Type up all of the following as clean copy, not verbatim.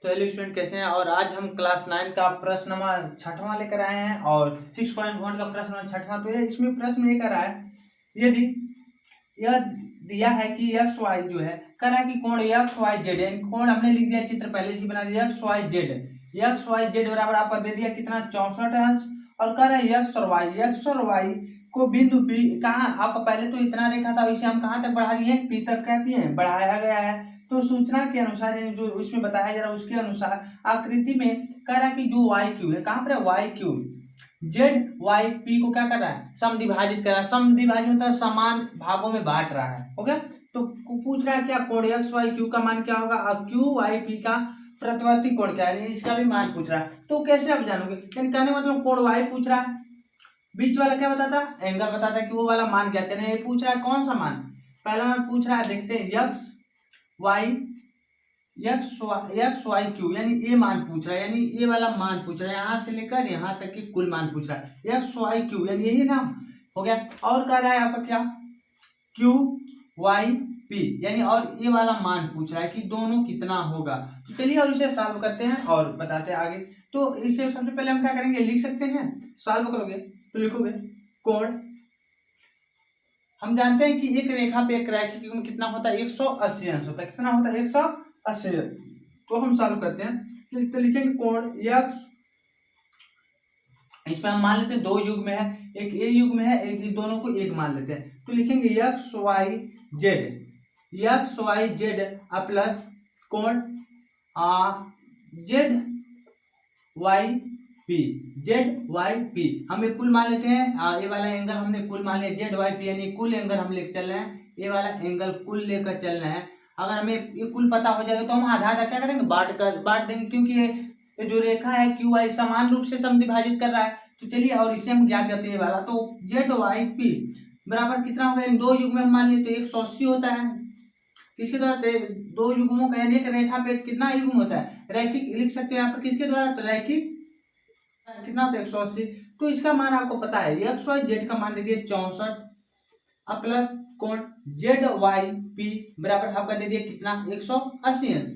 तो hello student, कैसे हैं। और आज हम क्लास 9 का प्रश्न नंबर 6वां लेकर आए हैं और 6.1 का प्रश्न नंबर 6वां। तो इसमें प्रश्न ये कर रहा है, यदि यह दिया है कि एक्स वाई जो है, कह रहा है कि कोण एक्स वाई जेड, यानी कोण हमने लिख दिया, चित्र पहले से बना दिया, एक्स वाई जेड बराबर आपका दे दिया कितना 64 अंश। और कह रहा है एक्स और वाई को बिंदु पी कहाँ, आपका पहले तो इतना रेखा था, इसे हम कहाँ तक बढ़ा दिए, पी तक क्या किए हैं, बढ़ाया गया है। तो सूचना के अनुसार जो उसमें बताया जा रहा है उसके अनुसार आकृति में कह रहा है कि जो वाई क्यू है, कहाँ पर है Y Q, Z Y P को क्या कर रहा है, समद्विभाजित कर रहा है। समद्विभाजित मतलब समान भागों में बांट रहा है। ओके, तो पूछ रहा है क्या कोण एक्स वाई क्यू का मान क्या होगा, अब क्यू वाई पी का प्रतिवर्ती कोण क्या है, इसका भी मान पूछ रहा है। तो कैसे आप जानोगे, यानी कहने मतलब कोण वाई पूछ रहा है, बीच वाला क्या बताता, एंगल बताता है कि वो वाला मान क्या है। ये पूछ रहा है कौन सा मान, पहला मान पूछ रहा है, देखते हैं एक्स वाई क्यू, यानी ये मान पूछ रहा है, यानी ये वाला मान पूछ रहा है, यहाँ से लेकर यहाँ तक की कुल मान पूछ रहा है। एक्स वाई क्यू यानी यही नाम हो गया। और कह रहा है आपका क्या, क्यू वाई पी, यानी और ये वाला मान पूछ रहा है कि दोनों कितना होगा। तो चलिए और इसे सॉल्व करते हैं और बताते हैं आगे। तो इसे सबसे पहले हम क्या करेंगे, लिख सकते हैं, सॉल्व करोगे तो लिखोगे कोण, हम जानते हैं कि एक रेखा पे एक रैखिक कोण कितना होता है, 180 अंश होता है। कितना होता है, 180। तो हम सॉल्व करते हैं, तो लिखेंगे कोण एक्स, इसमें हम मान लेते हैं दो युग्म है, एक ए युग्म है, एक दोनों को एक मान लेते हैं। तो लिखेंगे एक्स वाई जेड प्लस कोण जेड वाई पी हम एक कुल मान लेते हैं। ये वाला एंगल हमने कुल मान लिया, जेड वाई पी यानी कुल एंगल हम लेकर चल रहे हैं, ये वाला एंगल कुल लेकर चल रहे हैं। अगर हमें ये कुल पता हो जाएगा तो हम आधा आधा क्या करेंगे, बांट देंगे, क्योंकि ये जो रेखा है क्यू वाई समान रूप से समद्विभाजित कर रहा है। तो चलिए और इसे हम ज्ञात करते हैं, ये वाला तो जेड वाई पी बराबर कितना होगा, इन दो युग्म में हम मान लिए तो 180 होता है। किसके द्वारा, दो युग्मों का यानी एक रेखा पे कितना युग्म होता है, रैखिक लिख सकते हैं यहाँ पर, किसके द्वारा, तो रैखिक कितना होता है 180। तो इसका मान आपको पता है, एक्स वाई जेड का मान दे दिए 64 प्लस कोण जेड वाई पी बराबर आपका दे दिया कितना 180 अंश।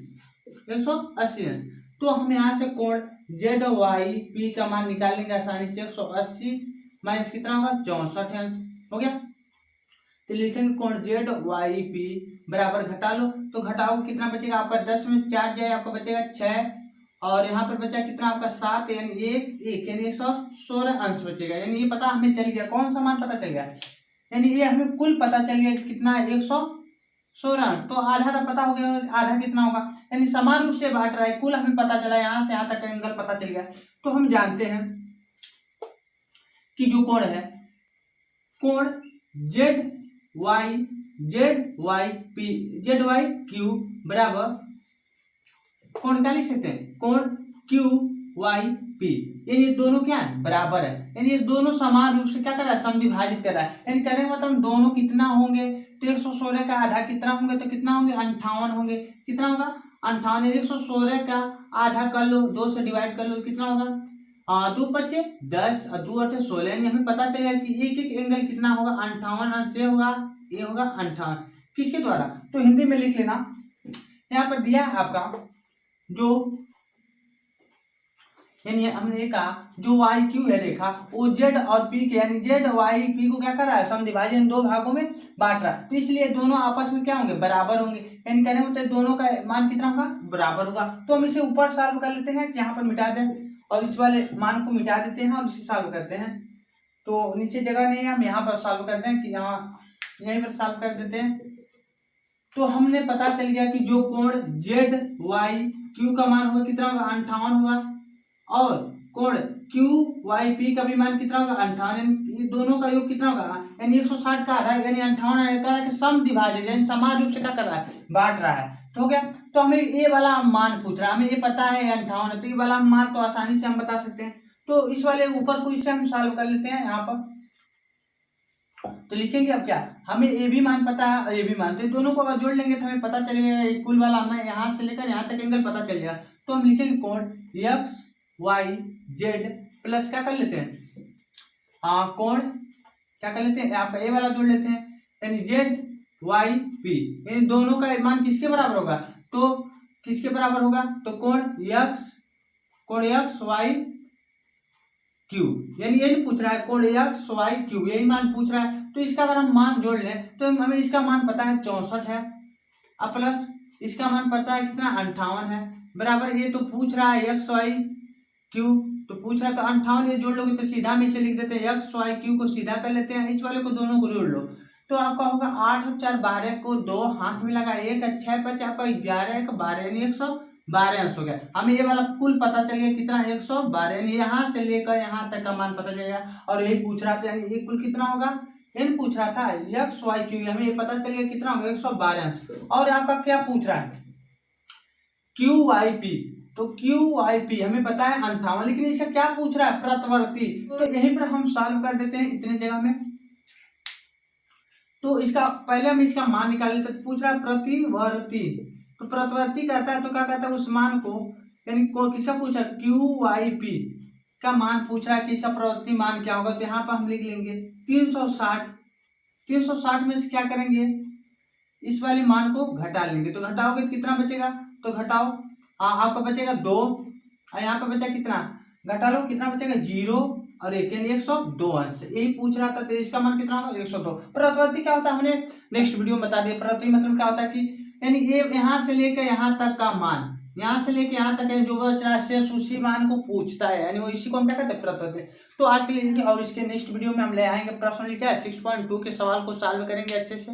तो हम यहाँ से कोण जेड वाई पी का मान निकाल लेंगे आसानी से, 180 माइनस कितना होगा 64 अंश हो गया। तो लिखेंगे कोण जेड वाई पी बराबर घटा लो, तो घटाओ कितना बचेगा आपका, 10 में 4 जाए आपका बचेगा 6, और यहाँ पर बचा कितना आपका 7, यानी एक यानी 116 अंश बचेगा। यानी ये पता हमें चल गया, कौन सा मान पता चल गया, यानी ये हमें कुल पता चल गया कितना 116। तो आधा तो पता हो गया, आधा कितना होगा, यानी समान रूप से बांट रहा है, कुल हमें पता चला, यहाँ से यहाँ तक का एंगल पता चल गया। तो हम जानते हैं कि जो कोण है, कोण जेड वाई क्यू बराबर कोण क्या लिख सकते हैं, कोण क्यू वाई पी, यानी ये दोनों क्या है, बराबर है, यानी ये दोनों समान रूप से क्या कर रहा है, समद्विभाजित कर रहा है। यानी कहने का मतलब दोनों कितना होंगे, तो 116 का आधा कितना होंगे, तो कितना होंगे 58 होंगे। कितना होगा 58, 116 का आधा कर लो, 2 से डिवाइड कर लो, कितना होगा 2 बचे 10 और 2 8 16, यानी हमें पता चलेगा कि एक एक एंगल कितना होगा 58 अंश से होगा, ये होगा 58। किसके द्वारा, तो हिंदी में लिख लेना, यहाँ पर दिया है आपका जो, यानी हमने कहा जो वाई क्यू है रेखा, वो जेड और पी के, यानी जेड वाई पी को क्या कर रहा है, समद्विभाजन दो भागों में बांट रहा है। तो इसलिए दोनों आपस में क्या होंगे, बराबर होंगे, यानी कहने मतलब दोनों का मान कितना होगा, बराबर होगा। तो हम इसे ऊपर सॉल्व कर लेते हैं, यहाँ पर मिटा दें और इस वाले मान को मिटा देते हैं और इसे सॉल्व करते हैं। तो नीचे जगह नहीं है, हम यहाँ पर सॉल्व करते हैं कि यहाँ यहीं पर सॉल्व कर देते हैं। तो हमने पता चल गया कि जो कोण जेड वाई क्यू का मान होगा कितना होगा 58 होगा, और कोण क्यू वाई पी का भी मान कितना होगा 58, ये दोनों का योग कितना होगा, यानी 160 का आधा, यानी 58 समद्विभाजित, यानी समान रूप से क्या कर रहा है, बांट रहा है। तो हो गया। तो हमें ये वाला मान पूछ रहा है, हमें ये पता है 58 है, तो ये वाला मान तो आसानी से हम बता सकते हैं। तो इस वाले ऊपर को इससे हम सॉल्व कर लेते हैं यहाँ पर। तो लिखेंगे अब क्या, हमें ए भी मान पता है और ए भी मान, तो दोनों को अगर जोड़ लेंगे तो हमें पता चलेगा कुल वाला, हमें यहाँ से लेकर यहाँ तक एंगल पता चल गया। तो हम लिखेंगे कोण एक्स वाई जेड प्लस क्या कर लेते हैं, कोण क्या कर लेते हैं, आप ए वाला जोड़ लेते हैं, यानी जेड वाई पी, यानी दोनों का मान किसके बराबर होगा, तो किसके बराबर होगा, तो कोण एक्स वाई क्यू, यानी यही पूछ रहा है कोण एक्स वाई क्यू, यही मान पूछ रहा है। तो इसका अगर हम मान जोड़ लें तो हमें इसका मान पता है 64 है, अब प्लस इसका मान पता है कितना 58 है, बराबर ये तो पूछ रहा है एक्स वाई क्यू, तो पूछ रहा है तो 58 ये जोड़ लोगे तो सीधा में इसे लिख देते हैं, एक्स वाई क्यू को सीधा कर लेते हैं, इस वाले को दोनों को जोड़ लो तो आपका होगा 8 और 4 12 को 2 हाथ में लगा 1 6 5 आपका 11 1 12 यानी 112 अंश हो गया। हमें ये वाला कुल पता चल गया कितना 112, यानी यहाँ से लेकर यहाँ तक का मान पता चलेगा। और यही पूछ रहा था यानी ये कुल कितना होगा, एन पूछ रहा था एक्स वाई क्यू, हमें ये पता चल गया कितना होगा 112 अंश। और आपका क्या पूछ रहा है क्यू वाई पी, तो क्यू वाई पी हमें पता है 58, लेकिन इसका क्या पूछ रहा है प्रतिवर्ती, तो यहीं पर हम सॉल्व कर देते हैं इतने जगह में। तो इसका पहले हम इसका मान निकाल लेते, पूछ रहा है प्रतिवर्ती, तो प्रतिवर्ती कहता है तो क्या कहता है उस मान को, यानी किसका पूछा क्यू वाई पी का मान पूछ रहा है कि इसका प्रतिवर्ती मान क्या होगा, तो यहाँ पर हम लिख लेंगे 360 में से क्या करेंगे इस वाले मान को घटा लेंगे, तो घटाओगे तो कितना बचेगा, तो घटाओ आपका बचेगा 2 और यहाँ पे बचा कितना, घटा लो कितना बचेगा 0 और 1 यानी 102 अंश, यही पूछ रहा था। तो इसका मान कितना होगा 102। प्रतिवर्ती क्या होता है हमने नेक्स्ट वीडियो में बता दिया। प्रतिवर्ती मतलब क्या होता है कि यानी ये यहाँ से लेकर यहाँ तक का मान, यहाँ से लेकर यहाँ तक जो बच रहा है शेष उसी मान को पूछता है, यानी वो इसी को हम क्या कहते हैं प्रतिवर्ती। तो आज के लिए और इसके नेक्स्ट वीडियो में हम ले आएंगे प्रश्न लिखा है 6.2 के सवाल को सॉल्व करेंगे अच्छे से।